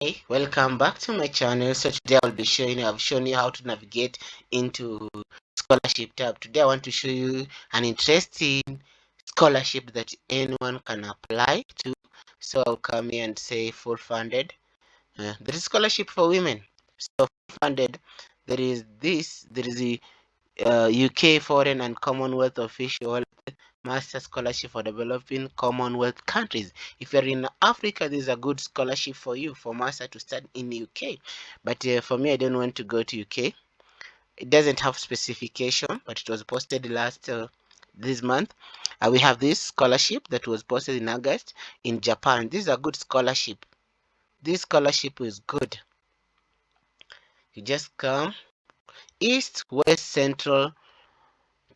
Hey, welcome back to my channel. So today I've shown you how to navigate into scholarship tab. Today I want to show you an interesting scholarship that anyone can apply to. So I'll come here and say full funded. There is scholarship for women. So full funded, there is the UK Foreign and Commonwealth Official Master Scholarship for Developing Commonwealth countries. If you're in Africa, this is a good scholarship for you for master to start in the UK. But for me, I don't want to go to UK. It doesn't have specification, but it was posted this month. We have this scholarship that was posted in August in Japan. This is a good scholarship. This scholarship is good. You just come East, West, Central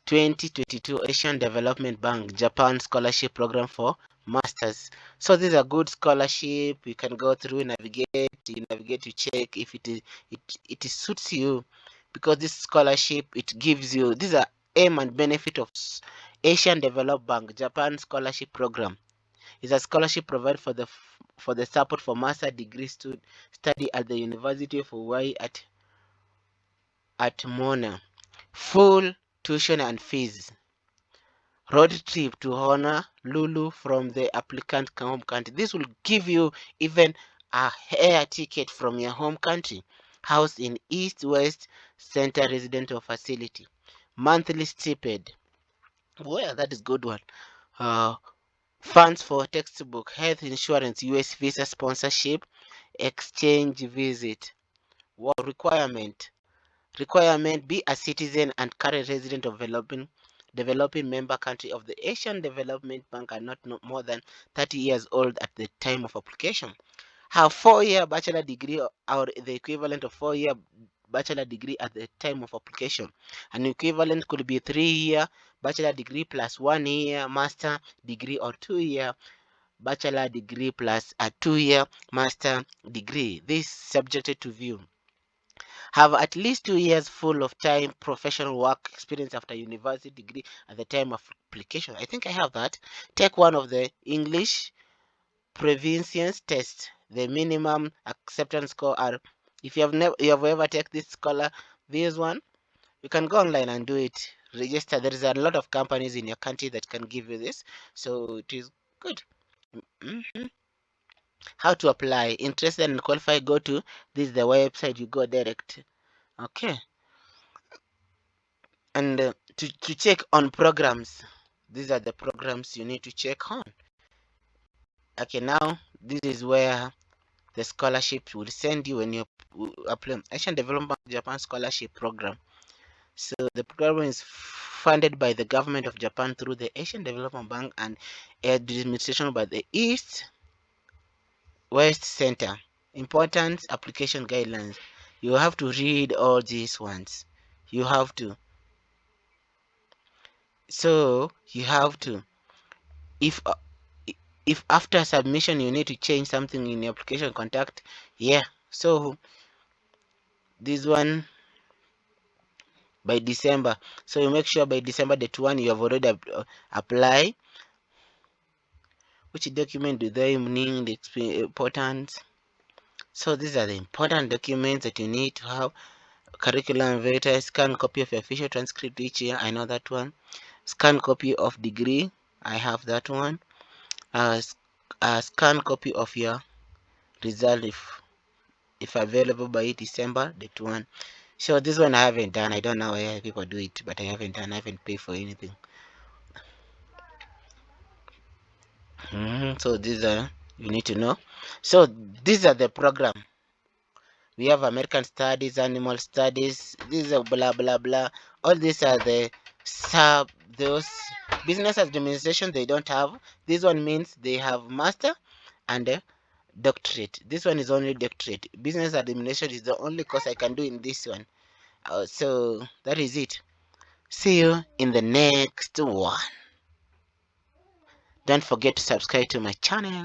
2022 Asian Development Bank Japan Scholarship Program for Masters. So these are good scholarship. You can go through, navigate to check if it suits you, because this scholarship, it gives you, these are aim and benefit of Asian Development Bank Japan Scholarship Program. It's a scholarship provided for the support for master degree study at the University of Hawaii at Mona. Full tuition and fees. Road trip to Honolulu from the applicant home country. This will give you even a air ticket from your home country. House in East West Center residential facility. Monthly stipend. Well, that is good one. Uh, Funds for textbook, health insurance, US visa sponsorship, exchange visit. What requirement? Requirement: be a citizen and current resident of developing member country of the Asian Development Bank and not more than 30 years old at the time of application. Have 4-year bachelor degree or the equivalent of 4-year bachelor degree at the time of application. An equivalent could be 3-year bachelor degree plus 1-year master degree, or 2-year bachelor degree plus a 2-year master degree. This subjected to view. Have at least 2 years full of time professional work experience after university degree at the time of application. I think I have that. Take one of the English proficiency test. The minimum acceptance score are, if you have ever taken this one, you can go online and do it. Register. There is a lot of companies in your country that can give you this, so it is good. How to apply? Interested and qualified, go to this is the website. You go direct. Okay. And to check on programs, these are the programs you need to check on. Okay, now this is where the scholarship will send you when you apply. Asian Development Japan Scholarship Program. So the program is funded by the government of Japan through the Asian Development Bank and administration by the East West Center. Important application guidelines. You have to read all these ones. You have to. So you have to. If after submission you need to change something in your application, contact here. So this one by December. So you make sure by December the 1 you have already apply. Which document do they need? The important. So these are the important documents that you need to have. Curriculum vitae, scan copy of your official transcript each year. I know that one. Scan copy of degree. I have that one. Scan copy of your result if available by December the 1. So this one I haven't done. I don't know why people do it, but I haven't done. I haven't paid for anything. So these are, you need to know. So these are the program. We have American Studies, Animal Studies. These are blah blah blah. All these are the those business administration. They don't have. This one means they have master and doctorate. This one is only doctorate. Business administration is the only course I can do in this one. So that is it. See you in the next one. Don't forget to subscribe to my channel.